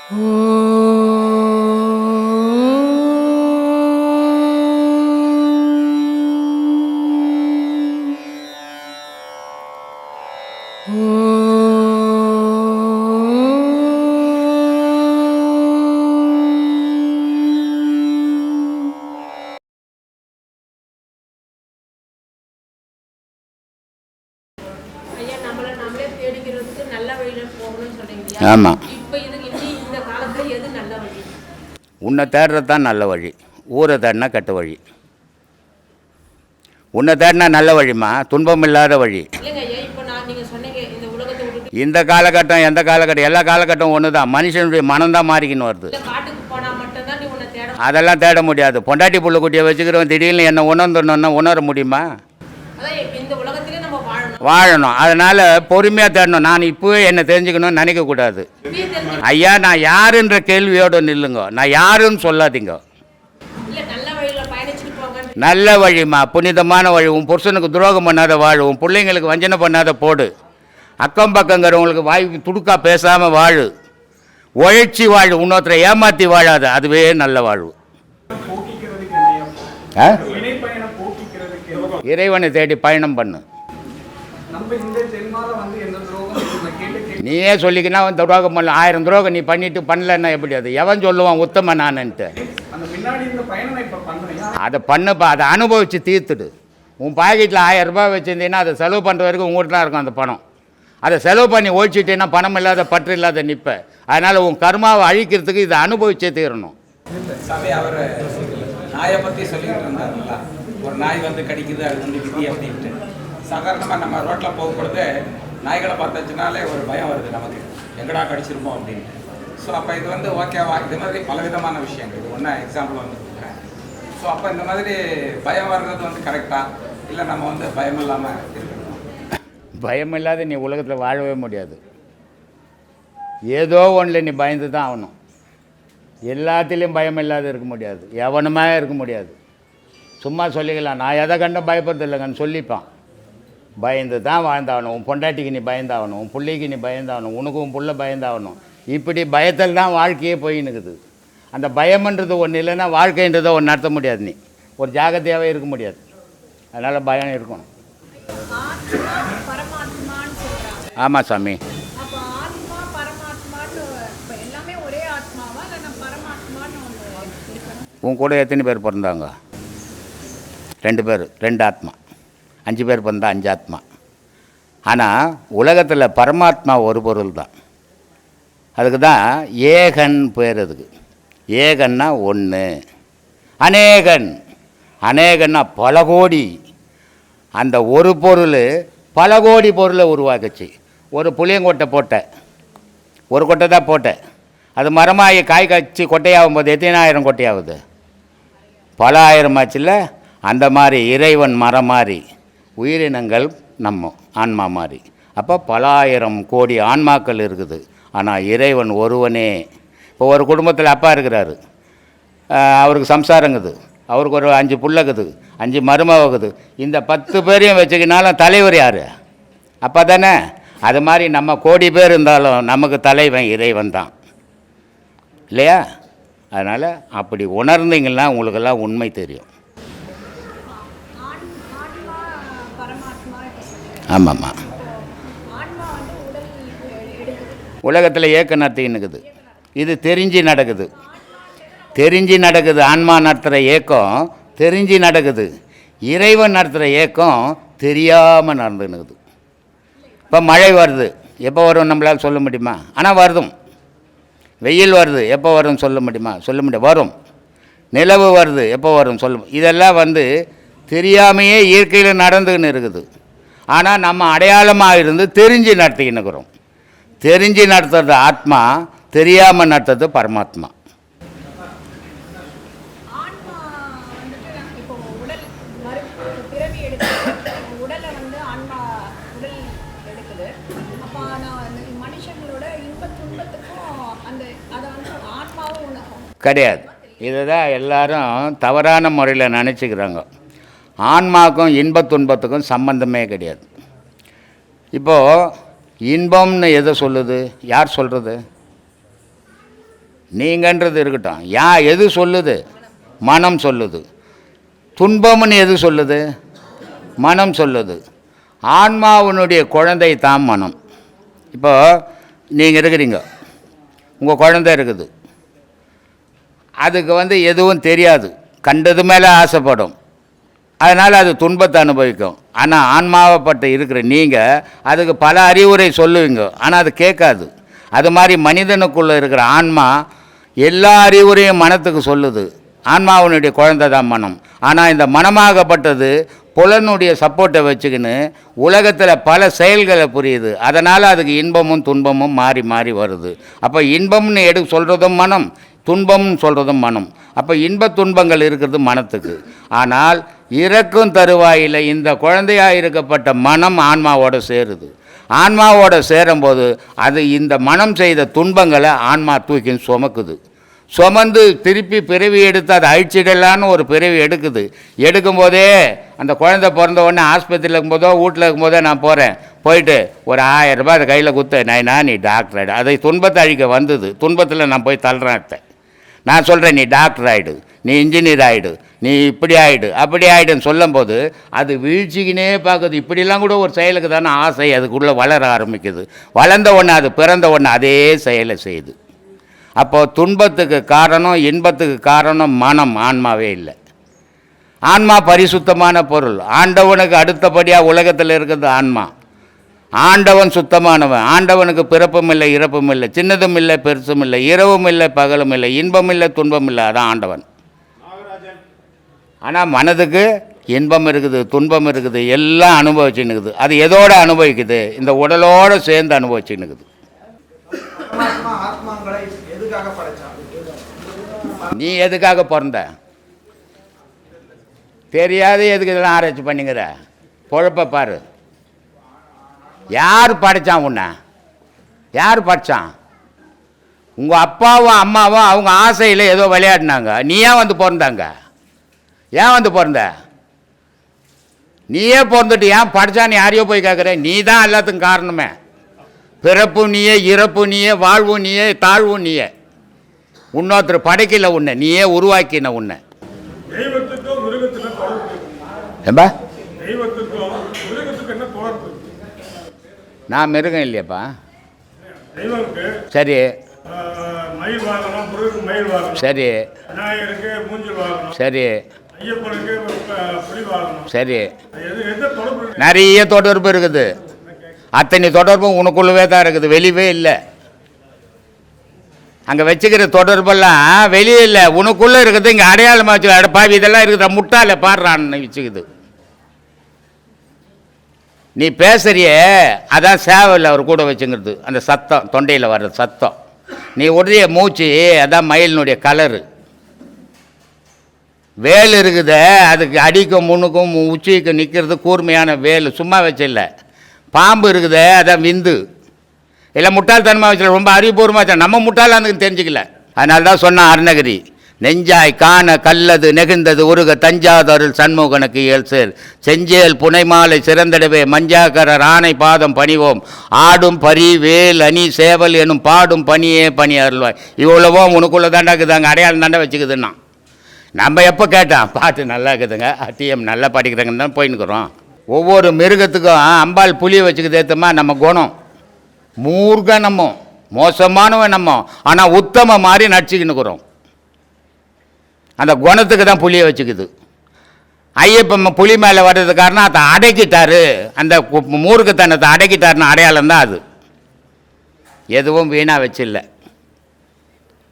ஆமாம், உன்னை தேடுறது தான் நல்ல வழி. ஊரை தேடினா கெட்ட வழி. உன்னை தேடினா நல்ல வழிமா, துன்பம் இல்லாத வழி. இந்த காலகட்டம் எந்த காலகட்டம், எல்லா காலகட்டம் ஒன்று தான். மனுஷனுடைய மனம்தான் மாறிக்கின்னு வருது. அதெல்லாம் தேட முடியாது. பொண்டாட்டி புள்ள குட்டியை வச்சுக்கிறவன் திடீர்னு என்ன உணர்ந்துடணுன்னா உணர முடியுமா? வாழணும். அதனால் பொறுமையாக தேடணும். நான் இப்போவே என்னை தெரிஞ்சுக்கணும்னு நினைக்கக்கூடாது. ஐயா, நான் யாருன்ற கேள்வியோடு நில்லுங்க. நான் யாருன்னு சொல்லாதீங்க. நல்ல வழிமா, புனிதமான வழி. உன் புருஷனுக்கு துரோகம் பண்ணாத வாழு. உன் பிள்ளைங்களுக்கு வஞ்சனை பண்ணாத போடு. அக்கம் பக்கங்கிறவங்களுக்கு வாய் துடுக்கா பேசாமல் வாழு. உழைச்சி வாழு. இன்னொருத்தரை ஏமாற்றி வாழாத. அதுவே நல்ல வாழ்வு. இறைவனை தேடி பயணம் பண்ணு. நீயே சொல்லிக்கினா துரோகம் பண்ணல. 1000 துரோகம் நீ பண்ணிட்டு பண்ணலன்னா எப்படி? அது எவன் சொல்லுவான் உத்தம நானுன்ட்டு? அதை பண்ணுப்பா. அதை அனுபவித்து தீர்த்துடு. உன் பாக்கெட்டில் 1000 ரூபாய் வச்சுருந்தீங்கன்னா அதை செலவு பண்ணுற வரைக்கும் உங்கள்கிட்ட தான் இருக்கும் அந்த பணம். அதை செலவு பண்ணி ஒழிச்சிட்டேன்னா பணம் இல்லாத பற்று இல்லாத நிற்ப. அதனால் உன் கர்மாவை அழிக்கிறதுக்கு இதை அனுபவிச்சே தீரணும். அவர் நாயை பற்றி சொல்லிக்கிட்டு இருந்தாருங்களா, ஒரு நாய் வந்து கடிக்குது, அது வந்து விதி அப்படின்ட்டு. சாதாரணமாக நம்ம ரோட்டில் போகும்பொழுது நாய்களை பார்த்தாச்சுனாலே ஒரு பயம் வருது நமக்கு, எங்கடா கடிச்சிருப்போம் அப்படின்ட்டு. ஸோ அப்போ இது வந்து ஓகேவா? இது மாதிரி பலவிதமான விஷயங்கள். இது ஒன்றா எக்ஸாம்பிள் வந்து கொடுக்குறேன். ஸோ அப்போ இந்த மாதிரி பயம் வர்றது வந்து கரெக்டாக, இல்லை நம்ம வந்து பயம் இல்லாமல் இருக்கணும்? பயம் இல்லாத நீ உலகத்தில் வாழவே முடியாது. ஏதோ ஒன்றில் நீ பயந்து தான் ஆகணும். எல்லாத்துலேயும் பயம் இல்லாத இருக்க முடியாது. எவனுமே இருக்க முடியாது. சும்மா சொல்லிக்கலாம், நான் எதை கண்டும் பயப்படுறது இல்லைங்கன்னு சொல்லிப்பான். பயந்து தான் வாழ்ந்தாகணும். உன் பொண்டாட்டிக்கு நீ பயந்தாகணும். உன் பிள்ளைக்கு நீ பயந்தாகணும். உனக்கு உன் பிள்ளை பயந்தாகணும். இப்படி பயத்தில் தான் வாழ்க்கையே போயின்னுக்குது. அந்த பயம்ன்றது ஒன்று இல்லைன்னா வாழ்க்கைன்றதை ஒன்று நடத்த முடியாது. நீ ஒரு ஜாகிரதையாகவே இருக்க முடியாது. அதனால் பயம் இருக்கணும். ஆமாம் சாமி. உன் கூட எத்தனை பேர் பிறந்தாங்க? 2 பேர், 2 ஆத்மா. 5 பேர் பிறந்தா 5 ஆத்மா. ஆனால் உலகத்தில் பரமாத்மா ஒரு பொருள் தான். அதுக்கு தான் ஏகன் பேர். அதுக்கு ஏகன்னா ஒன்று, அநேகன். அநேகன்னா பல கோடி. அந்த ஒரு பொருள் பல கோடி பொருளை உருவாக்குச்சு. ஒரு புளியங்கொட்டை போட்டேன், ஒரு கொட்டை தான் போட்டேன். அது மரமாகி காய் காய்ச்சி கொட்டையாகும் போது எத்தனை ஆயிரம் கொட்டையாகுது? பல ஆயிரம் ஆச்சுல்ல. அந்த மாதிரி இறைவன் மரம் மாதிரி, உயிரினங்கள் நம்ம ஆன்மா மாதிரி. அப்போ பல ஆயிரம் கோடி ஆன்மாக்கள் இருக்குது. ஆனால் இறைவன் ஒருவனே. இப்போ ஒரு குடும்பத்தில் அப்பா இருக்கிறாரு, அவருக்கு சம்சாரங்குது, அவருக்கு ஒரு 5 புள்ளக்குது, 5 மருமகுது. இந்த 10 பேரையும் வச்சுக்கினாலும் தலைவர் யார்? அப்பா தானே. அது மாதிரி நம்ம கோடி பேர் இருந்தாலும் நமக்கு தலைவன் இறைவன் தான், இல்லையா? அதனால் அப்படி உணர்ந்தீங்கன்னா உங்களுக்கெல்லாம் உண்மை தெரியும். ஆமாம்மா. உலகத்தில் ஏக்க நடத்தின்னுக்குது. இது தெரிஞ்சு நடக்குது. தெரிஞ்சு நடக்குது. ஆன்மா நடத்துகிற ஏக்கம் தெரிஞ்சு நடக்குது. இறைவன் நடத்துகிற ஏக்கம் தெரியாமல் நடந்துன்னுக்குது. இப்போ மழை வருது, எப்போ வரும் நம்மளால் சொல்ல முடியுமா? ஆனால் வருதும். வெயில் வருது, எப்போ வரும்னு சொல்ல முடியுமா? சொல்ல முடியாது, வரும். நிலவு வருது, எப்போ வரும் சொல்ல. இதெல்லாம் தெரியாமையே இயற்கையில் நடந்துக்கின்னு இருக்குது. ஆனால் நம்ம அடையாளமாக இருந்து தெரிஞ்சு நடத்திக்கின்னு இருக்கிறோம். தெரிஞ்சு நடத்துறது ஆத்மா, தெரியாமல் நடத்துறது பரமாத்மா. கிடையாது. இதை தான் எல்லாரும் தவறான முறையில் நினச்சிக்கிறாங்க. ஆன்மாவுக்கும் இன்ப துன்பத்துக்கும் சம்பந்தமே கிடையாது. இப்போது இன்பம்னு எதை சொல்லுது? யார் சொல்கிறது? நீங்கன்றது இருக்கட்டும். எது சொல்லுது? மனம் சொல்லுது. துன்பம்னு எது சொல்லுது? மனம் சொல்லுது. ஆன்மாவினுடைய குழந்தை தான் மனம். இப்போ நீங்கள் இருக்கிறீங்க, உங்கள் குழந்தை இருக்குது, அதுக்கு எதுவும் தெரியாது, கண்டது மேலே ஆசைப்படும், அதனால் அது துன்பத்தை அனுபவிக்கும். ஆனால் ஆன்மாவைப்பட்டு இருக்கிற நீங்கள் அதுக்கு பல அறிவுரை சொல்லுவீங்க, ஆனால் அது கேட்காது. அது மாதிரி மனிதனுக்குள்ளே இருக்கிற ஆன்மா எல்லா அறிவுரையும் மனத்துக்கு சொல்லுது. ஆன்மாவினுடைய குழந்தை தான் மனம். ஆனால் இந்த மனமாகப்பட்டது புலனுடைய சப்போர்ட்டை வச்சுக்கின்னு உலகத்தில் பல செயல்களை புரியுது. அதனால் அதுக்கு இன்பமும் துன்பமும் மாறி மாறி வருது. அப்போ இன்பம்னு சொல்கிறதும் மனம், துன்பம்னு சொல்கிறதும் மனம். அப்போ இன்ப துன்பங்கள் இருக்கிறது மனத்துக்கு. ஆனால் இறக்கும் தருவாயில் இந்த குழந்தையாக இருக்கப்பட்ட மனம் ஆன்மாவோடு சேருது. ஆன்மாவோடு சேரும்போது அது இந்த மனம் செய்த துன்பங்களை ஆன்மா தூக்கி சுமக்குது. சுமந்து திருப்பி பிறவி எடுத்து அதை அழிச்சிடலான்னு ஒரு பிறவி எடுக்குது. எடுக்கும்போதே அந்த குழந்தை பிறந்த உடனே ஆஸ்பத்திரியில் இருக்கும்போதோ வீட்டில் இருக்கும்போதோ நான் போயிட்டு ஒரு 1000 ரூபாய் அதை கையில் கொடுத்து நீ டாக்டர் ஆகிடு. அதை துன்பத்தை அழிக்க வந்தது. துன்பத்தில் நான் போய் தள்ளுறேன். நான் சொல்கிறேன், நீ டாக்டர் ஆகிடு, நீ இன்ஜினியர் ஆகிடு, நீ இப்படி ஆகிடு அப்படி ஆகிடுன்னு சொல்லும்போது அது வீழ்ச்சிக்கினே பார்க்குது. இப்படிலாம் கூட ஒரு செயலுக்கு தானே ஆசை அதுக்குள்ளே வளர ஆரம்பிக்குது. வளர்ந்த உடனே அது பிறந்த உடனே அதே செயலை செய்யுது. அப்போது துன்பத்துக்கு காரணம், இன்பத்துக்கு காரணம் மனம், ஆன்மாவே இல்லை. ஆன்மா பரிசுத்தமான பொருள். ஆண்டவனுக்கு அடுத்தபடியாக உலகத்தில் இருக்கிறது ஆன்மா. ஆண்டவன் சுத்தமானவன். ஆண்டவனுக்கு பிறப்பும் இல்லை, இறப்பும் இல்லை, சின்னதும் இல்லை, பெருசும் இல்லை, இரவும் இல்லை, பகலும் இல்லை, இன்பம் இல்லை, துன்பம் இல்லை. அதான் ஆண்டவன். ஆனால் மனதுக்கு இன்பம் இருக்குது, துன்பம் இருக்குது, எல்லாம் அனுபவிச்சுன்னு இருக்குது. அது எதோடு அனுபவிக்குது? இந்த உடலோடு சேர்ந்து அனுபவிச்சுன்னு இருக்குது. நீ எதுக்காக பிறந்த? தெரியாது. எதுக்கு இதெல்லாம் ஆராய்ச்சி பண்ணிங்கிற? பொழப்ப பாரு. யார் படைச்சான் உன்னை? யார் படைச்சான்? உங்கள் அப்பாவும் அம்மாவும் அவங்க ஆசையில் ஏதோ விளையாடினாங்க. நீ ஏன் பிறந்தாங்க? ஏன் பிறந்த? நீயே பிறந்துட்டு ஏன் படைச்சான்னு யாரையோ போய் கேட்குற? நீ தான் எல்லாத்துக்கும் காரணமே. பிறப்பு நீயே, இறப்பு நீயே, வாழ்வு நீயே, தாழ்வு நீயே. இன்னொருத்தர் படைக்கல உன்னை, நீயே உருவாக்கின உன்னை. ஏம்பா நான் மிருகம் இல்லையாப்பா? சரி சரி சரி சரி, நிறைய தொடர்பு இருக்குது. அத்தனை தொடர்பும் உனக்குள்ளவே தான் இருக்குது, வெளியவே இல்லை. அங்கே வச்சுக்கிற தொடர்பெல்லாம் வெளியே இல்லை, உனக்குள்ளே இருக்குது. இங்கே அடையாளமாக வச்சு அடப்பாவி இதெல்லாம் இருக்குதா முட்டால பாடுறான்னு வச்சுக்குது. நீ பேசுறியே அதான் சேவையில் அவர் கூட வச்சுங்கிறது. அந்த சத்தம், தொண்டையில் வர்ற சத்தம், நீ உடைய மூச்சு, அதான் மயிலினுடைய கலரு. வேல் இருக்குது, அதுக்கு அடிக்கும் முன்னுக்கும் உச்சிக்கு நிற்கிறது கூர்மையான வேல், சும்மா வச்சில்ல. பாம்பு இருக்குது, அதான் விந்து. இல்லை முட்டாள்தனமாக வச்சில்ல, ரொம்ப அறிவுபூர்வமாக வச்சா. நம்ம முட்டாளான்னு தெரிஞ்சுக்கல. அதனால தான் சொன்னான் அருணகிரி, நெஞ்சாய் காண கல்லது நெகிழ்ந்தது உருக தஞ்சாதருள் சண்முகனுக்கு இயல் சேர் செஞ்சேல் புனைமாலை சிறந்தடவே மஞ்சாக்கரர் ஆணை பாதம் பணிவோம் ஆடும் பரி வேல் அணி சேவல் எனும் பாடும் பணியே பணி அருள்வாய். இவ்வளவோ உனக்குள்ளே தாண்டாக்குது, அங்கே அடையாளம் தாண்டா வச்சுக்குதுன்னா. நம்ம எப்போ கேட்டான் பாட்டு நல்லா இருக்குதுங்க, டிஎம் நல்லா படிக்கிறாங்கன்னு தான் போயின்னுக்குறோம். ஒவ்வொரு மிருகத்துக்கும் அம்பாள் புளியை வச்சுக்குது ஏற்றமா. நம்ம குணம் மூர்க நம்ம, மோசமானவன் நம்ம, ஆனால் உத்தம மாதிரி நடிச்சுக்கின்னுக்குறோம். அந்த குணத்துக்கு தான் புளியை வச்சுக்குது. ஐயப்பன் புலி மேலே வர்றது காரணம் அதை அடக்கிட்டாரு, அந்த மூர்க்கத்தனத்தை அடக்கிட்டாருன்னு அடையாளம் தான் அது. எதுவும் வீணாக வச்சில்லை.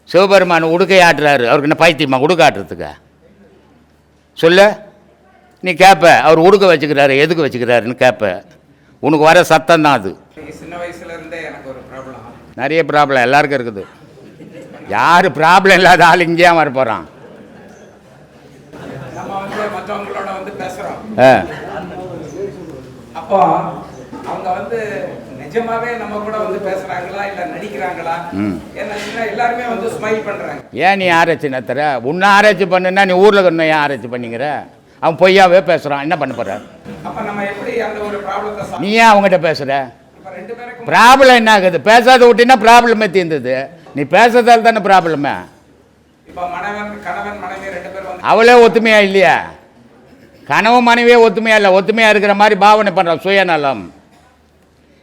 சிவபெருமான் உடுக்கை ஆட்டுறாரு, அவருக்கு என்ன பைத்தியமா உடுக்க ஆட்டுறதுக்கு? சொல்ல நீ கேட்ப. அவர் உடுக்க வச்சுக்கிறாரு, எதுக்கு வச்சுக்கிறாருன்னு கேட்ப. உனக்கு வர சத்தம் தான் அது. சின்ன வயசுல இருந்தே எனக்கு ஒரு ப்ராப்ளம், நிறைய ப்ராப்ளம் எல்லாருக்கும் இருக்குது. யார் ப்ராப்ளம் இல்லாத ஆள் இங்கேயே வர போகிறான்? நம்ம மற்றவங்களோட பேசுகிறோம். அப்போ அவங்க நிஜமாவே நம்ம கூட பேசுறாங்களா இல்லை நடிக்கிறாங்களா? ஏன்னா எல்லாருமே ஸ்மைல் பண்றாங்க. ஏன் நீ ஆராய்ச்சி நடத்துற? உன்னை ஆராய்ச்சி பண்ணுன்னா நீ ஊரில் கொண்டு ஏன் ஆராய்ச்சி பண்ணிக்கிற? அவன் பொய்யாவே பேசுகிறான், என்ன பண்ண போற? அப்போ நம்ம எப்படி அந்த ஒரு ப்ராப்ளத்தை நீ ஏன் அவங்ககிட்ட பேசுகிற? ப்ராப்ளம் என்ன ஆகுது? பேசாத விட்டினா ப்ராப்ளமே தீர்ந்தது. நீ பேசுறதால தானே ப்ராப்ளமே. இப்போ கணவன் மனைவி 2 பேர் வந்து அவளே ஒத்துமையா இல்லையா? கணவன் மனைவியே ஒத்துமையா இல்லை. ஒத்துமையாக இருக்கிற மாதிரி பாவனை பண்ணுற சுயநலம்.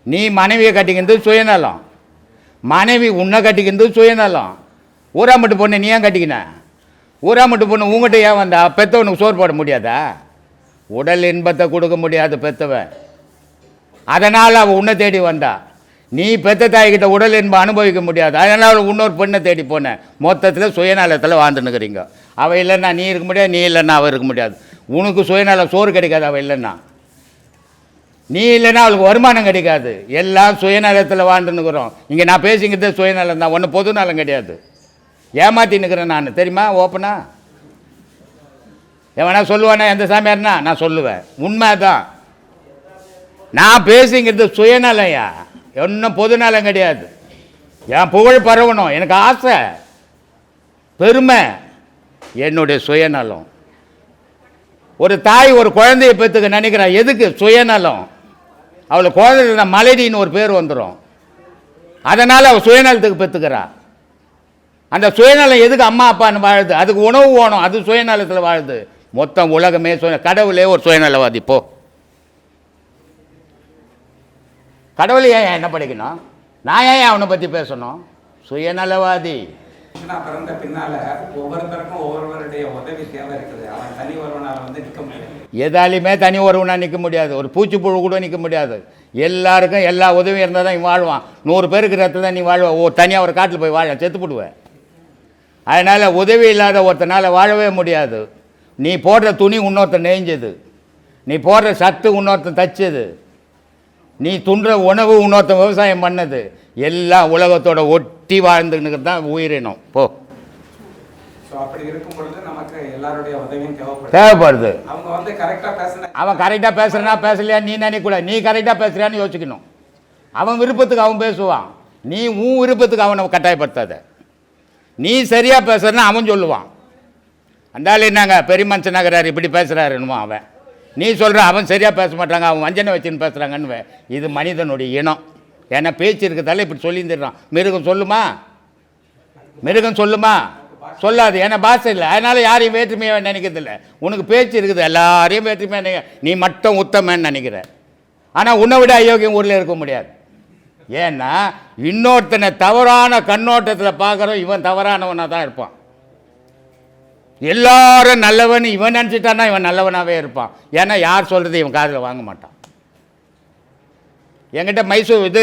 நீ மனைவியை கட்டிக்கிறது சுயநலம், மனைவி உன்னை கட்டிக்கிறது சுயநலம். ஊராமட்டு பொண்ணு நீ ஏன் கட்டிக்கின? ஊராமட்டு பொண்ணு உங்கள்கிட்ட ஏன் வந்தா? பெற்றவனுக்கு சோறு போட முடியாதா? உடல் இன்பத்தை கொடுக்க முடியாது பெற்றவன், அதனால் அவள் உன்னை தேடி வந்தா. நீ பெற்ற தாய்கிட்ட உடல் இன்பம் அனுபவிக்க முடியாது, அதனால் அவள் இன்னொரு பெண்ணை தேடி போனேன். மொத்தத்தில் சுயநலத்தில் வாழ்ந்துன்னுக்கிறீங்க. அவள் இல்லைன்னா நீ இருக்க முடியாது, நீ இல்லைன்னா அவள் இருக்க முடியாது. உனக்கு சுயநலம் சோறு கிடைக்காது அவள் இல்லைன்னா. நீ இல்லைன்னா அவளுக்கு வருமானம் கிடைக்காது. எல்லாம் சுயநலத்தில் வாழ்ந்துன்னுக்குறோம். இங்கே நான் பேசிக்கிறது சுயநலம் தான், ஒன்றும் பொது நலம் கிடையாது. ஏமாற்றின்னுக்கிறேன் நான், தெரியுமா? ஓப்பனா எவனா சொல்லுவானா? எந்த சாமியார்னா நான் சொல்லுவேன். உண்மை தான். நான் பேசிங்கிறது சுயநலையா, ஒன்றும் பொதுநலம் கிடையாது. என் புகழ் பரவணும், எனக்கு ஆசை, பெருமை, என்னுடைய சுயநலம். ஒரு தாய் ஒரு குழந்தையை பெற்றுக்க நினைக்கிறான், எதுக்கு? சுயநலம். அவளை குழந்தை மலடின்னு ஒரு பேர் வந்துடும், அதனால் அவள் சுயநலத்துக்கு பெற்றுக்கிறா. அந்த சுயநலம் எதுக்கு அம்மா அப்பான்னு வாழுது? அதுக்கு உணவு வேணும், அது சுயநலத்தில் வாழுது. மொத்தம் உலகமே கடவுளே ஒரு சுயநலவாதி. போ, கடவுளை ஏன் என்ன படிக்கணும்? நான் ஏன் அவனை பற்றி பேசணும்? சுயநலவாதி. பிறந்த பின்னால ஒவ்வொருத்தருக்கும் ஒவ்வொருவருடைய உதவி தேவை இருக்குது. அவன் தனி ஒருவனால் வந்து நிற்க முடியாது. எதாலையுமே தனி ஒருவனாக நிற்க முடியாது. ஒரு பூச்சிப்புழு கூட நிற்க முடியாது. எல்லாருக்கும் எல்லா உதவியும் இருந்தால் தான் நீ வாழ்வான். 100 பேருக்கு ரத்த தான் நீ வாழ்வா. தனியாக ஒரு காட்டில் போய் வாழ செத்து போடுவேன். அதனால் உதவி இல்லாத ஒருத்தனால் வாழவே முடியாது. நீ போடுற துணி இன்னொருத்தன் நெய்ஞ்சது, நீ போடுற சத்து இன்னொருத்தன் தச்சது, நீ துன்ற உணவு இன்னொருத்தன் விவசாயம் பண்ணது, எல்லாம் உலகத்தோட ஒட்டி வாழ்ந்துன்னு தான் உயிரினம். போ. அப்படி இருக்கும் பொழுது நமக்கு எல்லாருடைய உதவியும் தேவைப்படுது. அவங்க வந்து கரெக்டாக பேசுன, அவன் கரெக்டாக பேசுறனா பேசலையா நீ நினைக்கூடாது. நீ கரெக்டாக பேசுறியான்னு யோசிக்கணும். அவன் விருப்பத்துக்கு அவன் பேசுவான், நீ உன் விருப்பத்துக்கு அவனை கட்டாயப்படுத்தாத. நீ சரியாக பேசுறனா அவன் சொல்லுவான், அந்தாலும் என்னங்க பெரிய மனுஷனாகிறாரு இப்படி பேசுகிறாருன்னுமா அவன். நீ சொல்கிற அவன் சரியாக பேச மாட்டாங்க, அவன் வஞ்சனை வச்சுன்னு பேசுகிறாங்கன்னு. இது மனிதனுடைய இனம். ஏன்னா பேச்சு இருக்கிறதால இப்படி சொல்லியிருந்துடுறான். மிருகம் சொல்லுமா? மிருகம் சொல்லுமா? சொல்லாது. ஏன்னா பாஷை இல்லை, அதனால் யாரையும் வேற்றுமையாக நினைக்கிறதில்ல. உனக்கு பேச்சு இருக்குது, எல்லாரையும் வேற்றுமையாக நினைக்க. நீ மட்டும் உத்தமன்னு நினைக்கிற. ஆனால் உன்னை விட அயோக்கியம் ஊரில் இருக்க முடியாது. ஏன்னா இன்னொருத்தனை தவறான கண்ணோட்டத்தில் பார்க்குறோம், இவன் தவறானவனாக தான் இருப்பான். எல்லாரும் நல்லவன் இவன் நினச்சிட்டான்னா இவன் நல்லவனாகவே இருப்பான். ஏன்னா யார் சொல்கிறது இவன் காதில் வாங்க மாட்டான். என்கிட்ட மைசூர்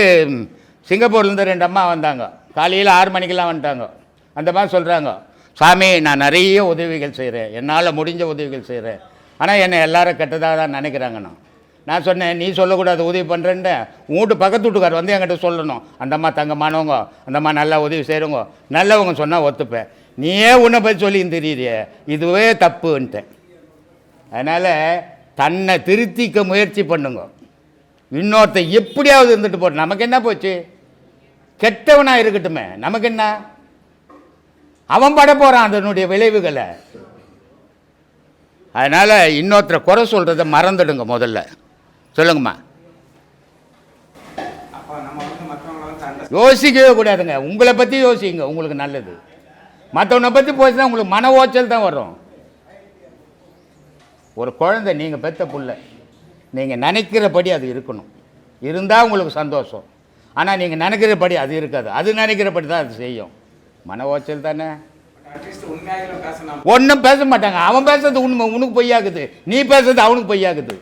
சிங்கப்பூர்லேருந்து 2 அம்மா வந்தாங்க. காலையில் 6 மணிக்கெல்லாம் வந்துட்டாங்க. அந்த மாதிரி சொல்கிறாங்க, சாமி நான் நிறைய உதவிகள் செய்கிறேன், என்னால் முடிஞ்ச உதவிகள் செய்கிறேன், ஆனால் என்னை எல்லாரும் கெட்டதாக தான் நினைக்கிறாங்கண்ணா. நான் சொன்னேன், நீ சொல்லக்கூடாது உதவி பண்ணுறேன்ட்டு. வீட்டு பக்கத்து வீட்டுக்கார் வந்து என்கிட்ட சொல்லணும், அந்த அம்மா தங்கமானவங்க, அந்த அம்மா நல்லா உதவி செய்கிறவங்க, நல்லவங்க சொன்னால் ஒத்துப்பேன். நீயே உன்னை பற்றி சொல்லி தெரியுறிய, இதுவே தப்புன்ட்டேன். அதனால் தன்னை திருத்திக்க முயற்சி பண்ணுங்க. இன்னொருத்த எப்படியாவது இருந்துட்டு போட்டு நமக்கு என்ன போச்சு? கெட்டவனாக இருக்கட்டுமே, நமக்கு என்ன? அவன் பட போகிறான் அதனுடைய விளைவுகளை. அதனால் இன்னொருத்தரை குறை சொல்கிறத மறந்துடுங்க. முதல்ல சொல்லுங்கம்மா. யோசிக்கவே கூடாதுங்க. உங்களை பற்றி யோசிங்க, உங்களுக்கு நல்லது. மற்றவனை பற்றி போச்சுன்னா உங்களுக்கு மன ஓச்சல் தான் வரும். ஒரு குழந்தை நீங்கள் பெற்ற புள்ள, நீங்கள் நினைக்கிறபடி அது இருக்கணும், இருந்தால் உங்களுக்கு சந்தோஷம். ஆனால் நீங்கள் நினைக்கிறபடி அது இருக்காது, அது நினைக்கிறபடி தான் அது செய்யும். மன ஓச்சல் தானே. ஒன்றும் பேச மாட்டாங்க. அவன் பேசுறது உண்மை உனக்கு பொய்யாக்குது, நீ பேசுறது அவனுக்கு பொய்யாக்குது.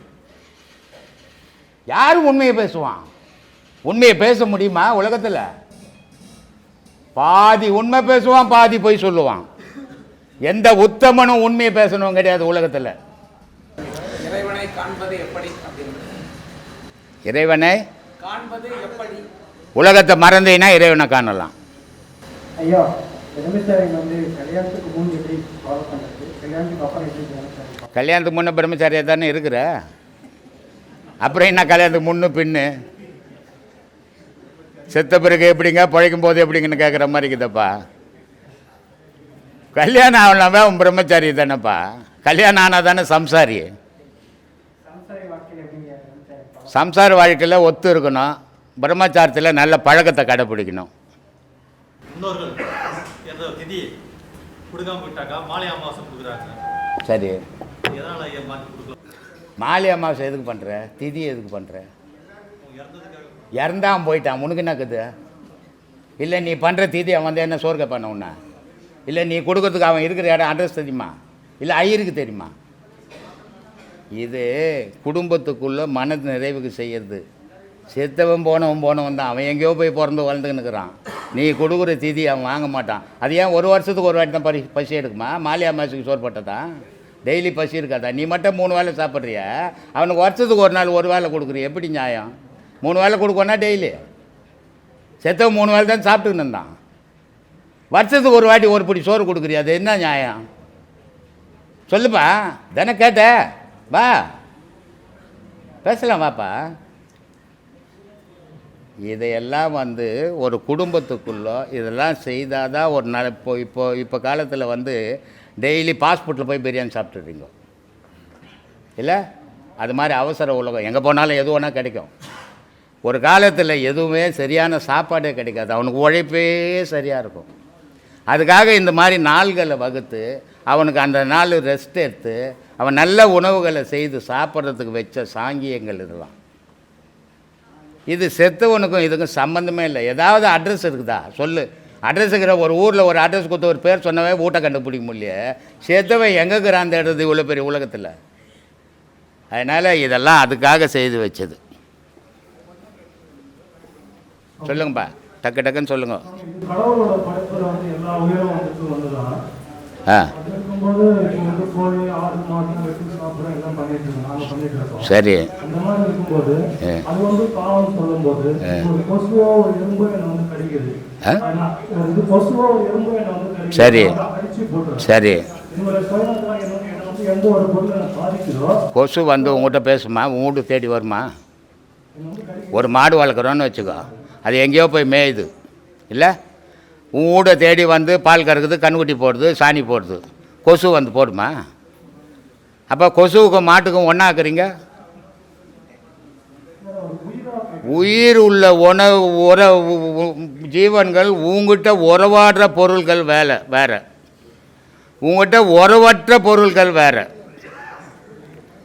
யாரும் உண்மையை பேசுவான்? உண்மையை பேச முடியுமா உலகத்தில்? பாதி உண்மை பேசுவான், பாதி பொய் சொல்லுவான். எந்த உத்தமனும் உண்மையை பேசணும் கிடையாது உலகத்தில். இறைவனை காண்பது எப்படி? இறைவனை காண்பது எப்படி? உலகத்தை மறந்தீங்கன்னா இறைவனை காணலாம். ஐயா, பிரம்மச்சாரியம் வந்து கல்யாணத்துக்கு முன் எப்படி ஃபாலோ பண்ணுறது, கல்யாணத்துக்கு அப்புறம் எப்படி? கல்யாணத்துக்கு முன்னே பிரம்மச்சாரியாக தானே இருக்கிற, அப்புறம் என்ன கல்யாணத்துக்கு முன்னு பின்னு? செத்த பிறகு எப்படிங்க, பழைக்கும் போது எப்படிங்கன்னு கேட்குற மாதிரி இருக்குதப்பா. கல்யாணம் ஆகலாமே அவன் பிரம்மச்சாரி தானேப்பா. கல்யாணம் ஆனால் தானே சம்சாரி. சம்சார வாழ்க்கையில் ஒத்து இருக்கணும், பிரம்மச்சாரத்தில் நல்ல பழக்கத்தை கடைப்பிடிக்கணும். முன்னோர்கள் எந்த திதி கொடுக்காம விட்டாக்கா மாலை அமாவாசை கொடுக்குறாங்க. சரி, எதனால் ஐயா மாற்றி கொடுக்கலாம்? மாலை அமாவாசை எதுக்கு பண்ணுற? திதி எதுக்கு பண்ணுற? இறந்ததுக்காக. இறந்தான் போயிட்டான், உனக்கு என்னக்குது? இல்லை நீ பண்ணுற திதி அவன் வந்து என்ன சோறு கேட்பான உன்ன? இல்லை நீ கொடுக்கறதுக்கு அவன் இருக்கிற இடம் அட்ரஸ் தெரியுமா? இல்லை ஐயருக்கு தெரியுமா? இது குடும்பத்துக்குள்ளே மன நிறைவுக்கு செய்யறது. செத்தவன் போனவன் தான், அவன் எங்கேயோ போய் பிறந்து வளர்ந்துக்கின்னு இருக்கிறான். நீ கொடுக்குற திதி அவன் வாங்க மாட்டான். அது ஏன் ஒரு வருஷத்துக்கு ஒரு வாட்டி தான் பசி எடுக்குமா? மாலை அமாவாசைக்கு சோறு போட்டதா? டெய்லி பசி இருக்காதா? நீ மட்டும் 3 வேளை சாப்பிட்றிய, அவனுக்கு வருஷத்துக்கு ஒரு நாள் ஒரு வேளை கொடுக்குறிய, எப்படி நியாயம்? 3 வேளை கொடுக்கணுன்னா டெய்லி செத்தவன் 3 வேளை தான் சாப்பிட்டுக்கின்னு இருந்தான். வருஷத்துக்கு ஒரு வாட்டி ஒரு பிடி சோறு கொடுக்குறியா? அது என்ன நியாயம் சொல்லுப்பா? தானே கேட்ட, வா பேசலாம், வாப்பா. இதையெல்லாம் வந்து ஒரு குடும்பத்துக்குள்ளே இதெல்லாம் செய்தால் தான் ஒரு நாள். இப்போ காலத்தில் வந்து டெய்லி பாஸ்போர்ட்டில் போய் பிரியாணி சாப்பிட்டுறீங்க இல்லை? அது மாதிரி அவசர உலகம், எங்கே போனாலும் எது வேணால் கிடைக்கும். ஒரு காலத்தில் எதுவுமே சரியான சாப்பாடே கிடைக்காது, அவனுக்கு உழைப்பே சரியாக இருக்கும். அதுக்காக இந்த மாதிரி நாள்களை வகுத்து அவனுக்கு அந்த நாள் ரெஸ்ட் எடுத்து அவன் நல்ல உணவுகளை செய்து சாப்பிட்றதுக்கு வச்ச சாங்கியங்கள் இதெல்லாம். இது செத்தவனுக்கும் இதுக்கும் சம்மந்தமே இல்லை. ஏதாவது அட்ரஸ் இருக்குதா சொல்லு? அட்ரஸ் இருக்கிற ஒரு ஊரில் ஒரு அட்ரஸ் கொடுத்து ஒரு பேர் சொன்னவே வீட்டை கண்டுபிடிக்க முடியல. செத்தவன் எங்கே இருக்கிறான் தேடுறது இவ்வளோ பெரிய உலகத்தில்? அதனால் இதெல்லாம் அதுக்காக செய்து வச்சது. சொல்லுங்கப்பா, டக்குன்னு சொல்லுங்க. கடவுளோட படைப்புல வந்து எல்லா உயிரும் வந்துதான். இருக்கும்போது வந்து கோழி ஆடு மாடு வெட்டி சாப்பிட எல்லாம் பண்ணிட்டு இருக்கோம். சரி, அந்த மாதிரி இருக்கும்போது அது வந்து பாவம் சொல்லும்போது ஒரு கொசுவோ ஒரு எறும்போ என்னை வந்து கடிக்குது. இது கொசுவோ ஒரு எறும்போ என்னை வந்து கடிக்குது. சரி அடிச்சு போட்டுரும். சரி, என்னோட சுயநலத்தால் என்ன வந்து எந்த ஒரு பொருள் எனக்கு பாதிக்குதோ கொசு வந்து உங்கள்கிட்ட பேசுமா? உங்கள்கிட்ட தேடி வருமா? ஒரு மாடு வளர்க்குறோன்னு வச்சுக்கோ, அது எங்கேயோ போய் மேயுது இல்லை, உன் வீடை தேடி வந்து பால் கறக்குது, கண்ணுக்குட்டி போடுது, சாணி போடுது, கொசு வந்து போடுமா? அப்போ கொசுவுக்கும் மாட்டுக்கும் ஒன்றாக்குறீங்க. உயிர் உள்ள ஜீவன்கள் உங்ககிட்ட உறவாடுற பொருள்கள் வேறு, உங்கள்கிட்ட உறவற்ற பொருள்கள் வேறு.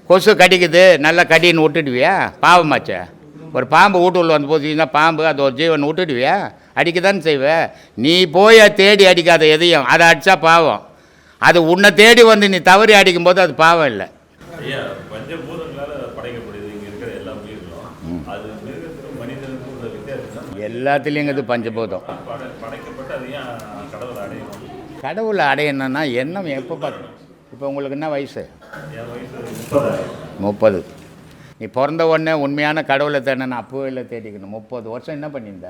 கொசு கடிக்குது, நல்லா கடின்னு விட்டுடுவியா? பாவமாச்சே. ஒரு பாம்பு வீட்டுக்குள்ள வந்து போச்சுன்னா பாம்பு அது ஒரு ஜீவன் விட்டுடுவியா? அடிக்கதானே செய்வேன். நீ போய் தேடி அடிக்காத எதையும், அதை அடித்தா பாவம். அது உன்னை தேடி வந்து நீ தவறி அடிக்கும்போது அது பாவம் இல்லை. ஐயா, பஞ்சபூதங்களால் படைக்கப்படுது இங்கே இருக்கிற எல்லா உயிர்களும். அது மிருகத்துக்கும் மனிதனுக்கும் உள்ள வித்தியாசம் எல்லாத்துலேயும் இது பஞ்சபூதம். படைக்கப்பட்டு அது ஏன் கடவுளை அடையணும்? கடவுளை அடையணும்னா எண்ணம் எப்போ பார்க்கணும்? இப்போ உங்களுக்கு என்ன வயசு? என் வயசு 30. நீ பிறந்த உடனே உண்மையான கடவுளை தேடணும், அப்போவே இல்லை தேடிக்கணும். 30 வருஷம் என்ன பண்ணியிருந்த?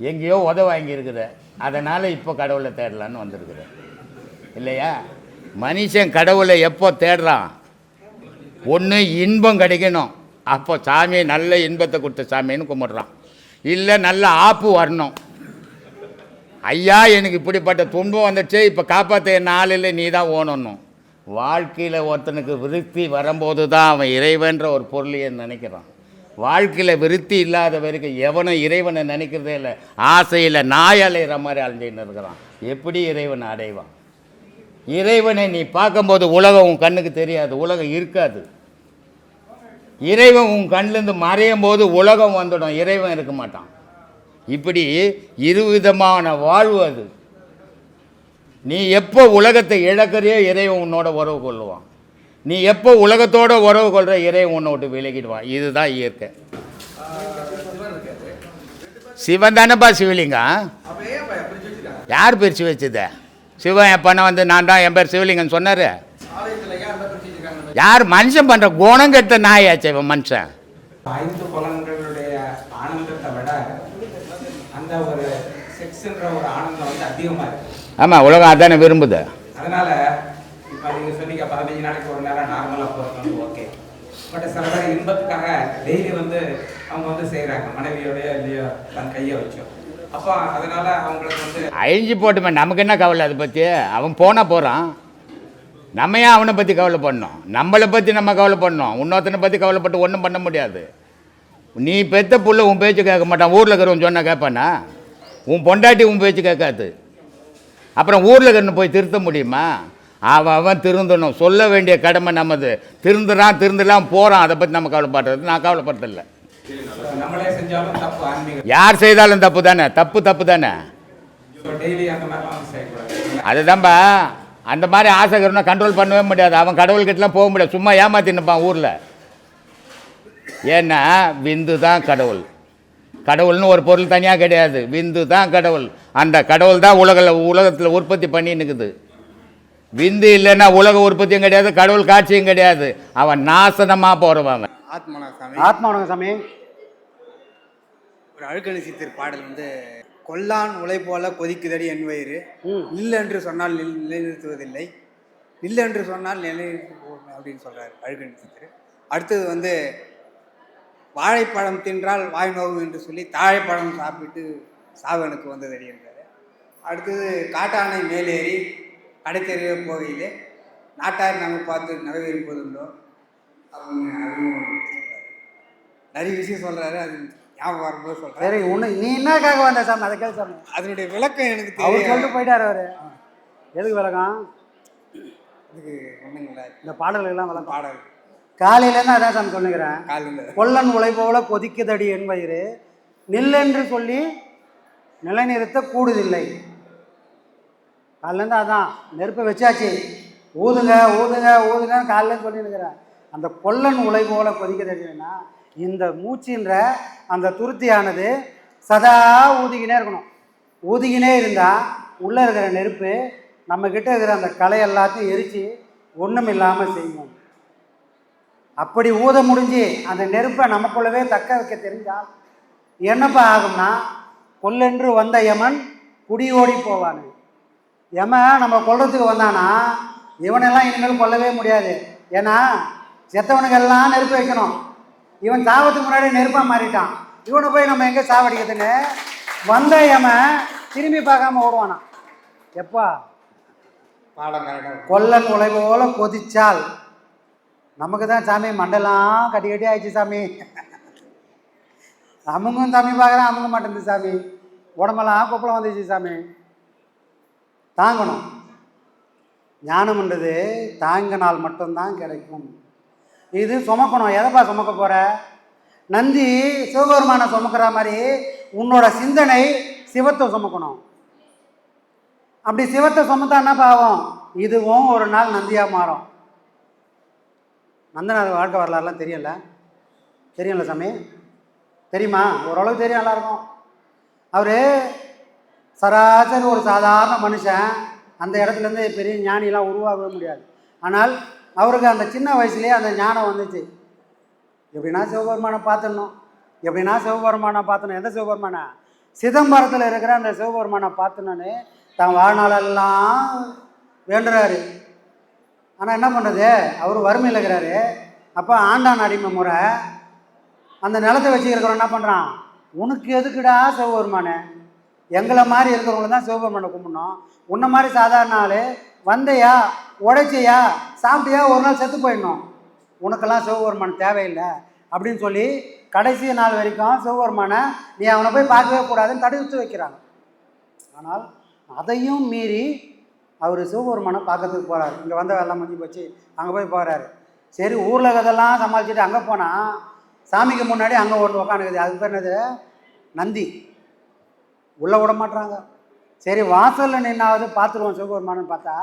எங்கேயோ வாங்கியிருக்குற, அதனால் இப்போ கடவுளை தேடலான்னு வந்திருக்குற இல்லையா? மனுஷன் கடவுளை எப்போ தேடுறான்? ஒன்று இன்பம் கிடைக்கணும், அப்போ சாமியை நல்ல இன்பத்தை கொடுத்த சாமின்னு கும்பிட்றான். இல்லை நல்ல ஆப்பு வரணும், ஐயா எனக்கு இப்படிப்பட்ட துன்பம் வந்துடுச்சு, இப்போ காப்பாற்ற என்ன ஆள் இல்லை, நீ தான் ஓணணும். வாழ்க்கையில் ஒருத்தனுக்கு விருத்தி வரும்போது தான் அவன் இறைவன்ற ஒரு பொருளையே நினைக்கிறான். வாழ்க்கையில் விருத்தி இல்லாத வரைக்கும் எவனும் இறைவனை நினைக்கிறதே இல்லை. ஆசையில் நாய் அலைகிற மாதிரி அலைஞ்சின்னு இருக்கிறான். எப்படி இறைவனை அடைவான்? இறைவனை நீ பார்க்கும்போது உலகம் உன் கண்ணுக்கு தெரியாது, உலகம் இருக்காது. இறைவன் உன் கண்ணிலேருந்து மறையும் போது உலகம் வந்துடும், இறைவன் இருக்க மாட்டான். இப்படி இருவிதமான வாழ்வு அது. நீ எப்போ உலகத்தை இழக்கிறியோ இறைவன் உன்னோட உறவு கொள்ளுவான். நீ எப்போ உலகத்தோட உறவு கொள்கிற இறைவன் உன்னை விட்டு விலகிடுவான். இதுதான் இயற்கை. சிவன் தானேப்பா சிவலிங்கம். யார் பிரித்து வச்சது? சிவன் எப்போனா வந்து நான் தான் என் பேர் சிவலிங்கன்னு சொன்னார்? யார்? மனுஷன் பண்ணுற குணம் கெட்ட நாயாச்சு இவன் மனுஷன். 5 புலன்களுடைய ஆனந்தத்தை விட அந்த ஒரு செக்ஸ்ன்ற ஒரு ஆனந்தம் வந்து அதிகமாக இருக்கு. ஆமாம், உலகம் அதானே விரும்புது. அதனால இப்போ நீங்கள் சொன்னீங்க 15 நாளைக்கு ஒரு நேரம் நார்மலாக போகிறது ஓகே. பட் சில பேர் இன்பத்துக்காக டெய்லி வந்து அவங்க வந்து செய்கிறாங்க, மனைவியோடைய இல்லையோ தன் கையை வச்சோம். அப்போ அதனால அவங்களுக்கு வந்து அழிஞ்சு போட்டுமே, நமக்கு என்ன கவலை அதை பற்றி? அவன் போனால் போகிறான், நம்ம ஏன் அவனை பற்றி கவலை பண்ணோம்? நம்மளை பற்றி நம்ம கவலை பண்ணோம், இன்னொருத்தனை பற்றி கவலைப்பட்டு ஒன்றும் பண்ண முடியாது. நீ பெத்த புள்ள உன் பேச்சு கேட்க மாட்டான், ஊரில் இருக்கிறவன் சொன்னால் கேட்பானா? உன் பொண்டாட்டி உன் பேச்சு கேட்காது. அப்புறம் ஊரில் இருக்கிறன்னு போய் திருத்த முடியுமா? அவன் திருந்தணும், சொல்ல வேண்டிய கடமை நமது. திருந்தலாம் போகிறான், அதை பற்றி நம்ம கவலைப்படுறது. நான் கவலைப்படுறதில்லை. நம்மளே செஞ்சாலும் தப்பு, ஆன்மீகம் யார் செய்தாலும் தப்பு தானே, தப்பு தானே. டெய்லி அந்த மாதிரிலாம் செய்யக்கூடாது. அதுதான்பா, அந்த மாதிரி ஆசைக்கிறவனை கண்ட்ரோல் பண்ணவே முடியாது. அவன் கடவுள்கிட்டலாம் போக முடியாது, சும்மா ஏமாத்தின்னுப்பான் ஊரில். ஏன்னா விந்து தான் கடவுள். கடவுள்னு ஒரு பொருள் தனியாக கிடையாது, விந்து தான் கடவுள். அந்த கடவுள் தான் உலகத்தில் உற்பத்தி பண்ணின்னுக்குது. விந்து இல்லைன்னா உலக உற்பத்தியும் கிடையாது, கடவுள் காட்சியும் கிடையாது. அவன் நாசனமாக போகிறவன். ஆத்மாவணங்க சாமி. ஒரு அழுக்கணி சித்தர் பாடல் வந்து, கொல்லான் உலை போல கொதிக்குதடி என் வயிறு, நில் என்று சொன்னால் நிலைநிறுத்துவதில்லை, நில் என்று சொன்னால் நிலைநிறுத்து அப்படின்னு சொல்கிறார் அழுக்கணி சித்தர். அடுத்தது வந்து, வாழைப்பழம் தின்றால் வாய் நோவு என்று சொல்லி தாழைப்பழம் சாப்பிட்டு சாவனுக்கு வந்ததடி என்றார். அடுத்தது, காட்டானை மேலேறி கடைத்தெறிய போகையிலே நாட்டார் நம்ம பார்த்து நகவிருப்பதுண்டோ அப்படின்னு நிறைய விஷயம் சொல்கிறாரு. அது ஞாபகம் வரும்போது சொல்கிறேன். சரி, நீ என்னக்காக வந்த சாமி, அதை கேள்வி சாமி. அதனுடைய விளக்கம் எனக்கு அவர் தெரியும். சொல்லிட்டு போயிட்டார் அவர். எதுக்கு விளக்கம்? இதுக்கு ஒன்றுங்களா, இந்த பாடல்கள்லாம் விளக்கம். பாடல் காலையிலேருந்து அதான் சாமி சொல்லுகிறேன். காலையில் கொல்லன் உலை போல கொதிக்குதடி என் வயிறு, நில்லென்று சொல்லி நிலைநிறுத்த கூடுதில்லை. காலிலேருந்து அதான் நெருப்பை வச்சாச்சு, ஊதுங்க ஊதுங்க ஊதுங்கன்னு காலிலேருந்து சொல்லியிருக்கிறேன். அந்த கொல்லன் உலை போல கொதிக்குதடினா, இந்த மூச்சுன்ற அந்த துருத்தியானது சதா ஊதிக்கினே இருக்கணும். ஊதிக்கினே இருந்தால் உள்ளே இருக்கிற நெருப்பு நம்மக்கிட்ட இருக்கிற அந்த களை எல்லாத்தையும் எரித்து ஒன்றும் இல்லாமல் செய்யும். அப்படி ஊத முடிஞ்சு அந்த நெருப்பை நமக்குள்ளவே தக்க வைக்க தெரிஞ்சால் என்னப்பா ஆகும்னா, கொல்லென்று வந்த யமன் குடியோடி போவான். யமன் நம்ம கொல்றதுக்கு வந்தானா இவனெல்லாம் இனிமேல் கொல்லவே முடியாது. ஏன்னா செத்தவனுக்கெல்லாம் நெருப்பு வைக்கணும். இவன் சாவத்துக்கு முன்னாடி நெருப்பாக மாறிட்டான். இவனை போய் நம்ம எங்கே சாவடிக்கிறதுன்னு வந்த யமன் திரும்பி பார்க்காம ஓடுவானா. எப்பா பாடம் கரெக்டாக கொல்லன் உலை போல கொதிச்சால் நமக்கு தான் சாமி மண்டெல்லாம் கட்டி கட்டி ஆயிடுச்சு சாமி. அமுங்கும் சாமி பார்க்குறேன், அமுங்க மாட்டேங்குது சாமி. உடம்பெல்லாம் கொப்பளம் வந்துச்சு சாமி. தாங்கணும். ஞானம்ன்றது தாங்கினால் மட்டும்தான் கிடைக்கும். இது சுமக்கணும். எதைப்பா சுமக்க போகிற? நந்தி சிவபெருமானை சுமக்கிற மாதிரி உன்னோட சிந்தனை சிவத்தை சுமக்கணும். அப்படி சிவத்தை சுமத்தா என்ன பாவம்? இதுவும் ஒரு நாள் நந்தியாக மாறும். நந்தனார் வாழ்க்கை வரலாறுலாம் தெரியல சாமி? தெரியுமா? ஓரளவு தெரியும் எல்லாருக்கும். அவர் சராசரி ஒரு சாதாரண மனுஷன். அந்த இடத்துலேருந்து பெரிய ஞானிலாம் உருவாகவே முடியாது. ஆனால் அவருக்கு அந்த சின்ன வயசுலேயே அந்த ஞானம் வந்துச்சு. எப்படின்னா சிவபெருமானை பார்த்துடணும், எந்த சிவபெருமானை? சிதம்பரத்தில் இருக்கிற அந்த சிவபெருமானை பார்த்துனோன்னு தான் வாழ்நாளெல்லாம் வேண்டுறாரு. ஆனால் என்ன பண்ணுறது, அவர் வறுமையில் இருக்கிறாரு. அப்போ ஆண்டான் அடிமை முறை அந்த நிலத்தை வச்சுக்கிறவன் என்ன பண்ணுறான், உனக்கு எதுக்குடா சிவபெருமானே, எங்களை மாதிரி இருக்கிறவங்கள தான் சிவபெருமானை கும்பிடணும். உன்ன மாதிரி சாதாரண ஆள் வந்தையா, உழைச்சியா, சாப்பிட்டியா, ஒரு நாள் செத்து போயிடணும், உனக்கெல்லாம் சிவபெருமான் தேவையில்லை அப்படின்னு சொல்லி கடைசி நாள் வரைக்கும் சிவபெருமானை நீ அவனை போய் பார்க்கவே கூடாதுன்னு தடுத்து வைக்கிறாங்க. ஆனால் அதையும் மீறி அவர் சிவபெருமானை பார்க்கறதுக்கு போகிறார். இங்கே வந்த வெள்ளம் முடிஞ்சு போச்சு, அங்கே போய் போகிறாரு. சரி, ஊரில் இதெல்லாம் சமாளிச்சுட்டு அங்கே போனால் சாமிக்கு முன்னாடி அங்கே ஒன்று உக்காந்துக்குது. அதுக்கு பேர் என்னது? நந்தி. உள்ளே விட மாட்டுறாங்க. சரி, வாசலில் நின்னாவது பார்த்துருவோம் சிவபெருமானு பார்த்தா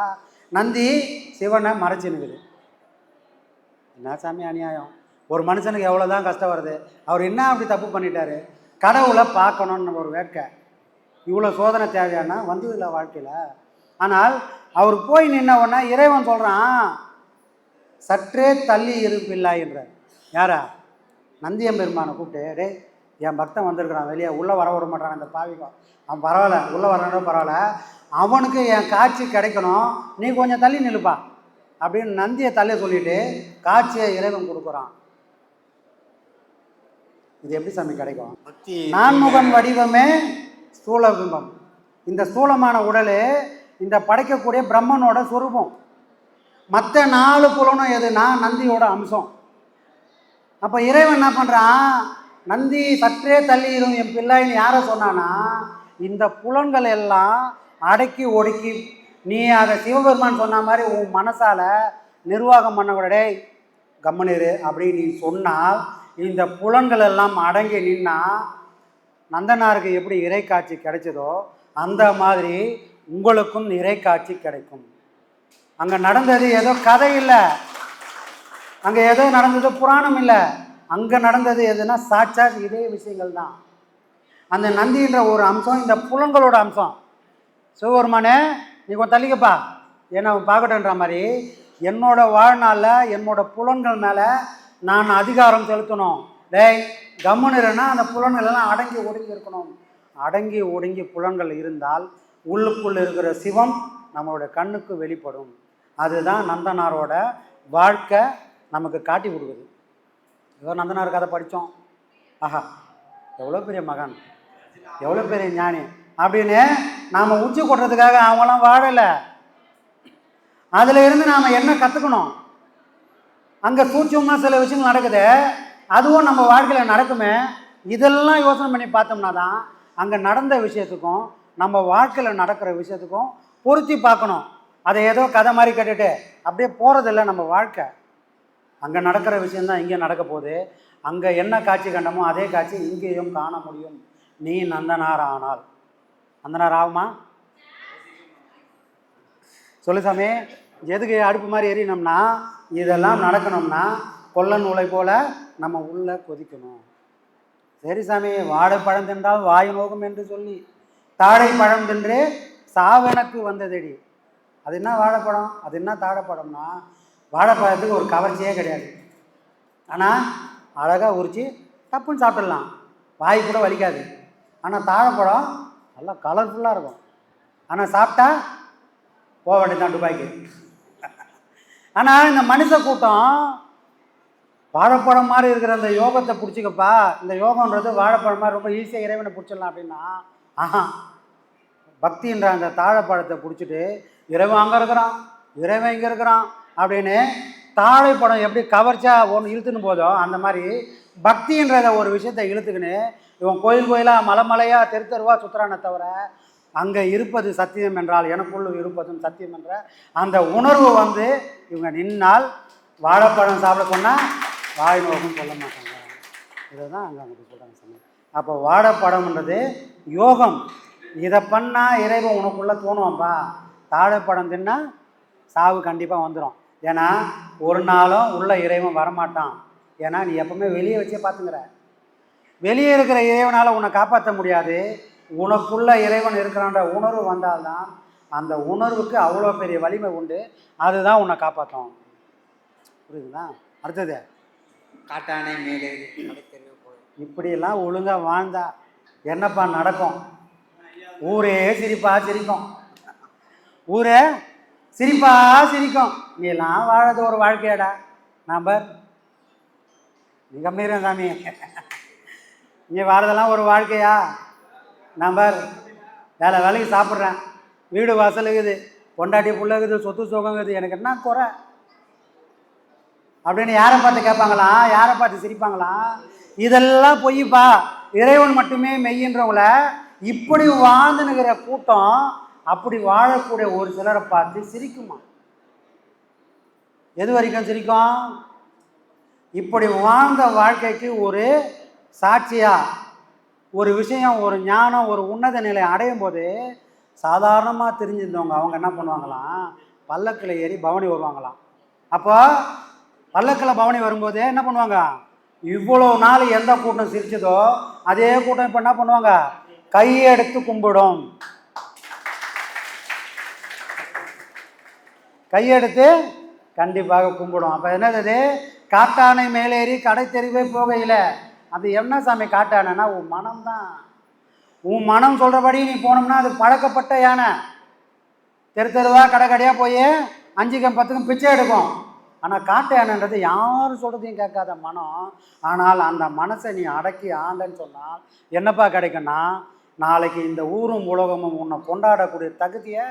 நந்தி சிவனை மறைச்சினுக்குது. என்ன சாமி அநியாயம்! ஒரு மனுஷனுக்கு எவ்வளோ தான் கஷ்டம் வருது, அவர் என்ன அப்படி தப்பு பண்ணிட்டாரு? கடவுளை பார்க்கணுன்னு ஒரு வேட்கை, இவ்வளோ சோதனை தேவையானா வந்ததில்லை வாழ்க்கையில். ஆனால் அவர் போய் நின்ன உடனே இறைவன் சொல்கிறான், சற்றே தள்ளி இருப்பில்லா என்றார். யாரா? நந்தியம்பெருமானை கூப்பிட்டு, டே என் பக்தன் வந்திருக்கிறான், வெளியே உள்ளே வர விட மாட்டான் அந்த பாவிக்கும், அவன் பரவாயில்ல, உள்ளே வரணும் பரவாயில்ல, அவனுக்கு என் காட்சி கிடைக்கணும், நீ கொஞ்சம் தள்ளி நிலுப்பா அப்படின்னு நந்தியை தள்ளி சொல்லிட்டு காட்சியை இறைவன் கொடுக்குறான். இது எப்படி சாமி கிடைக்கும்? நான்முகன் வடிவமே ஸ்தூல பிம்பம். இந்த ஸ்தூலமான உடல் இந்த படைக்கக்கூடிய பிரம்மனோட சொரூபம். மற்ற 4 புலனும் எதுனா நந்தியோட அம்சம். அப்போ இறைவன் என்ன பண்ணுறான், நந்தி சற்றே தள்ளிடும் என் பிள்ளைன்னு யாரை சொன்னானா, இந்த புலன்கள் எல்லாம் அடக்கி ஒடுக்கி நீ அதை சிவபெருமான் சொன்ன மாதிரி உன் மனசால் நிர்வாகம் பண்ணக்கூடே கம்மனிரு அப்படின்னு நீ சொன்னால் இந்த புலன்கள் எல்லாம் அடங்கி நின்னா நந்தனாருக்கு எப்படி இறைக்காட்சி கிடைச்சதோ அந்த மாதிரி உங்களுக்கும் இறைக்காட்சி கிடைக்கும். அங்கே நடந்தது ஏதோ கதை இல்லை, அங்கே ஏதோ நடந்தது புராணம் இல்லை, அங்கே நடந்தது எதுனா சாட்சா இதே விஷயங்கள் தான். அந்த நந்தின்ற ஒரு அம்சம் இந்த புலன்களோட அம்சம். சிவபெருமானே நீ கொஞ்சம் தள்ளிக்கப்பா என்னை பார்க்கட்டுன்ற மாதிரி என்னோட வாழ்நாளில் என்னோட புலன்கள் மேலே நான் அதிகாரம் செலுத்தணும். டேய் கம்முனுன்னா அந்த புலன்கள் எல்லாம் அடங்கி ஒடுங்கி இருக்கணும். அடங்கி ஒடுங்கி புலன்கள் இருந்தால் உள்ளுக்குள் இருக்கிற சிவம் நம்மளோட கண்ணுக்கு வெளிப்படும். அதுதான் நந்தனாரோட வாழ்க்கை நமக்கு காட்டி கொடுக்குது. ஏதோ நந்தனார் கதை படித்தோம், ஆஹா எவ்வளோ பெரிய மகன், எவ்வளோ பெரிய ஞானி அப்படின்னு நாம் உச்சி கொட்டுறதுக்காக அவங்களாம் வாழலை. அதில் இருந்து நாம் என்ன கற்றுக்கணும்? அங்கே சூட்சமாக சில விஷயங்கள் நடக்குது, அதுவும் நம்ம வாழ்க்கையில் நடக்குமே. இதெல்லாம் யோசனை பண்ணி பார்த்தோம்னா தான் அங்கே நடந்த விஷயத்துக்கும் நம்ம வாழ்க்கையில் நடக்கிற விஷயத்துக்கும் பொருத்தி பார்க்கணும். அதை ஏதோ கதை மாதிரி கேட்டுட்டு அப்படியே போகிறதில்ல நம்ம வாழ்க்கை. அங்கே நடக்கிற விஷயந்தான் இங்கே நடக்க போகுது. அங்கே என்ன காட்சி கண்டமோ அதே காட்சி இங்கேயும் காண முடியும். நீ நந்தனார் ஆனால். நந்தனார் ஆகுமா? சொல்லு சாமி. எதுக்கு அடுப்பு மாதிரி எறியணும்னா இதெல்லாம் நடக்கணும்னா கொல்லன் உலை போல் நம்ம உள்ளே கொதிக்கணும். சரி சாமி, வாழைப்பழம் தின்றால் வாய் நோகும் என்று சொல்லி தாழை பழம் தின்று சாவெனக்கு வந்ததடி. அது என்ன வாழைப்பழம், அது என்ன தாழைப்பழம்னா வாழைப்பழத்துக்கு ஒரு கவர்ச்சியே கிடையாது. ஆனால் அழகாக உரித்து டப்புன்னு சாப்பிட்றலாம், வாய் கூட வலிக்காது. ஆனால் தாழைப்பழம் நல்லா கலர்ஃபுல்லாக இருக்கும். ஆனால் சாப்பிட்டா போக வேண்டியதான் துபாய்க்கு. ஆனால் இந்த மனுஷ கூட்டம் வாழைப்பழம் மாதிரி இருக்கிற அந்த யோகத்தை பிடிச்சிக்கப்பா, இந்த யோகன்றது வாழைப்பழம் மாதிரி ரொம்ப ஈஸியாக இறைவனை பிடிச்சிடலாம் அப்படின்னா, ஆஹா பக்தின்ற அந்த தாழைப்பழத்தை பிடிச்சிட்டு இறைவன் அங்கே இருக்கிறான், இறைவன் இங்கே இருக்கிறான் அப்படின்னு தாழைப்பழம் எப்படி கவர்ச்சியா ஒன்று இழுத்துன்னு போதோ அந்த மாதிரி பக்தின்றத ஒரு விஷயத்தை இழுத்துக்கின்னு இவன் கோயில் கோயிலாக மலை மலையாக தெரு தெருவாக சுற்றுறானே தவிர அங்கே இருப்பது சத்தியம் என்றால் எனக்குள்ள இருப்பதும் சத்தியம் என்ற அந்த உணர்வு வந்து இவங்க நின்னால் வாழைப்பழம் சாப்பிட சொன்னால் வாய் நோக்கும் சொல்ல மாட்டாங்க. இதை தான் அங்கே அவங்க சொல்கிறாங்க சொன்னாங்க. அப்போ வாழைப்பழம்ன்றது யோகம். இதை பண்ணால் இறைவன் உனக்குள்ளே தோணுவான்பா. தாழைப்பழம் தின்னா சாவு கண்டிப்பாக வந்துடும். ஏன்னா ஒரு நாளும் உள்ள இறைவன் வரமாட்டான். ஏன்னா நீ எப்பவுமே வெளியே வச்சே பார்த்துங்கிற. வெளியே இருக்கிற இறைவனால் உன்னை காப்பாற்ற முடியாது. உனக்குள்ள இறைவன் இருக்கிறான்ற உணர்வு வந்தால்தான் அந்த உணர்வுக்கு அவ்வளோ பெரிய வலிமை உண்டு. அதுதான் உன்னை காப்பாற்றும். புரியுதுங்களா? அடுத்தது காட்டானை மேலே இப்படியெல்லாம் ஒழுங்காக வாழ்ந்தா என்னப்பா நடக்கும்? ஊரே சிரிக்கும், ஊரே சிரிப்பா சிரிக்கும். நீ எல்லாம் வாழறது ஒரு வாழ்க்கையாடா. நம்பர் நீ கம்பீரம் சாமி, நீ வாழறதெல்லாம் ஒரு வாழ்க்கையா? நம்பர் வேலைக்கு சாப்பிட்றேன், வீடு வாசல் இருக்குது, பொண்டாட்டி புள்ள இருக்குது, சொத்து சுகம் இருக்குது, எனக்கு என்ன குறை அப்படின்னு யாரை பார்த்து கேட்பாங்களா? யாரை பார்த்து சிரிப்பாங்களா? இதெல்லாம் பொய்ப்பா. இறைவன் மட்டுமே மெய்யின்றவங்கள இப்படி வாழ்ந்துனுக்கிற கூட்டம் அப்படி வாழக்கூடிய ஒரு சிலரை பார்த்து சிரிக்குமா? எது வரைக்கும் சிரிக்கும்? இப்படி வாழ்ந்த வாழ்க்கைக்கு ஒரு சாட்சியா ஒரு விஷயம், ஒரு ஞானம், ஒரு உன்னத நிலை அடையும் போது சாதாரணமாக தெரிஞ்சிருந்தவங்க அவங்க என்ன பண்ணுவாங்களாம், பல்லக்கில் ஏறி பவனி வருவாங்களாம். அப்போ பல்லக்கில் பவனி வரும்போது என்ன பண்ணுவாங்க, இவ்வளோ நாள் எந்த கூட்டம் சிரிச்சதோ அதே கூட்டம் இப்போ என்ன பண்ணுவாங்க, கையெடுத்து கும்பிடும். கையெடுத்து கண்டிப்பாக கும்பிடும். அப்போ என்னது, காட்டானை மேலேறி கடை தெருவே போகையில் அது என்ன சாமி காட்டானா உன் மனம் தான். உன் மனம் சொல்கிறபடி நீ போனோம்னா அது பழக்கப்பட்ட யானை. தெரு தெருவாக கடை கடையாக போய் 5க்கும் 10க்கும் பிச்சை எடுக்கும். ஆனால் காட்டு யானைன்றது யாரும் சொல்கிறதையும் கேட்காத மனம். ஆனால் அந்த மனசை நீ அடக்கி ஆண்டன்னு சொன்னால் என்னப்பா கிடைக்குன்னா, நாளைக்கு இந்த ஊரும் உலகமும் உன்னை கொண்டாடக்கூடிய தகுதியை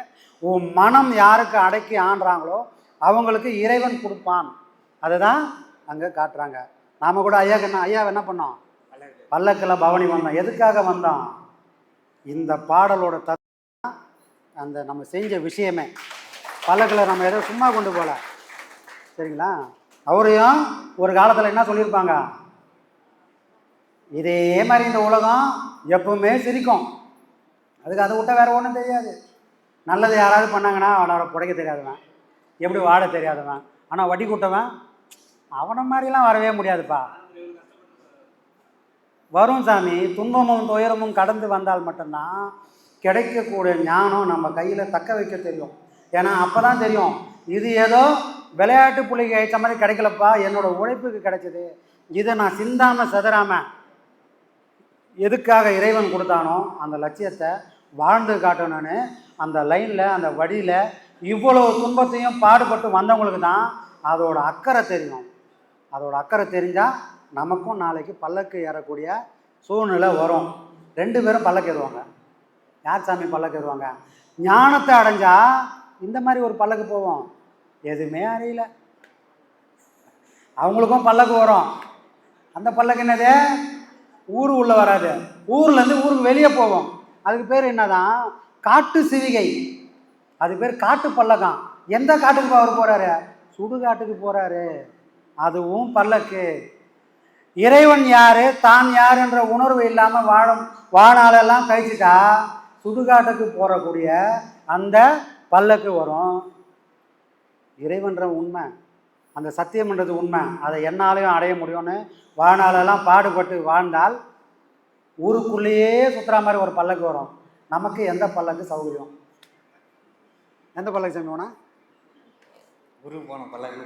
உன் மனம் யாருக்கு அடக்கி ஆண்டுறாங்களோ அவங்களுக்கு இறைவன் கொடுப்பான். அதுதான் அங்கே காட்டுறாங்க. நாம் கூட ஐயா என்ன பண்ணோம், பல்லக்கில் பவனி வந்தோம். எதுக்காக வந்தோம்? இந்த பாடலோட அந்த நம்ம செஞ்ச விஷயமே. பல்லக்கில் நம்ம எதோ சும்மா கொண்டு போகல, சரிங்களா? அவரையும் ஒரு காலத்தில் என்ன சொல்லியிருப்பாங்க, இதே மாதிரி இந்த உலகம் எப்பவுமே சிரிக்கும், அதுக்கு அதை விட்டால் வேறு ஒன்றும் தெரியாது. நல்லது யாராவது பண்ணாங்கன்னா அவனை புடைக்க தெரியாதவன், எப்படி வாட தெரியாதவன், ஆனால் வட்டி கூட்டவன் அவனை மாதிரிலாம் வரவே முடியாதுப்பா. வரும் சாமி. துன்பமும் துயரமும் கடந்து வந்தால் மட்டும்தான் கிடைக்கக்கூடிய ஞானம் நம்ம கையில் தக்க வைக்க தெரியும். ஏன்னா அப்போ தான் தெரியும், இது ஏதோ விளையாட்டு புள்ளிக்கு ஏற்ற மாதிரி கிடைக்கலப்பா, என்னோடய உழைப்புக்கு கிடைச்சிது, இதை நான் சிந்தாமல் செதறாமல் எதுக்காக இறைவன் கொடுத்தானோ அந்த லட்சியத்தை வாழ்ந்து காட்டணும்னு அந்த லைனில் அந்த வழியில் இவ்வளோ துன்பத்தையும் பாடுபட்டு வந்தவங்களுக்கு தான் அதோட அக்கறை தெரியும். அதோட அக்கறை தெரிஞ்சால் நமக்கும் நாளைக்கு பல்லக்கு ஏறக்கூடிய சூழ்நிலை வரும். 2 பேரும் பல்லக்கு ஏறுவாங்க. யார் சாமி பல்லக்கு ஏறுவாங்க? ஞானத்தை அடைஞ்சால் இந்த மாதிரி ஒரு பல்லக்கு போவோம். எதுவுமே அறியல, அவங்களுக்கும் பல்லக்கு வரும். அந்த பல்லக்கு என்னது? ஊர் உள்ள வராது, ஊர்லேருந்து ஊருக்கு வெளியே போவோம். அதுக்கு பேர் என்னதான்? காட்டு சிவிகை. அது பேர் காட்டு பல்லக்கம். எந்த காட்டுக்கு அவர் போகிறாரு? சுடுகாட்டுக்கு போகிறாரு. அதுவும் பல்லக்கு. இறைவன் யார், தான் யார் என்ற உணர்வு இல்லாமல் வாழாலெல்லாம் கழிச்சிட்டா சுடுகாட்டுக்கு போகக்கூடிய அந்த பல்லக்கு வரும். இறைவன்ற உண்மை, அந்த சத்தியம்ன்றது உண்மை, அதை என்னாலையும் அடைய முடியும்னு வாழ்நாளெல்லாம் பாடுபட்டு வாழ்ந்தால் ஊருக்குள்ளேயே சுற்றுற மாதிரி ஒரு பல்லக்கு வரும். நமக்கு எந்த பல்லக்கு சௌகரியம்? எந்த பல்லக்கு சாமி வேணா? குரு போன பல்லக்கு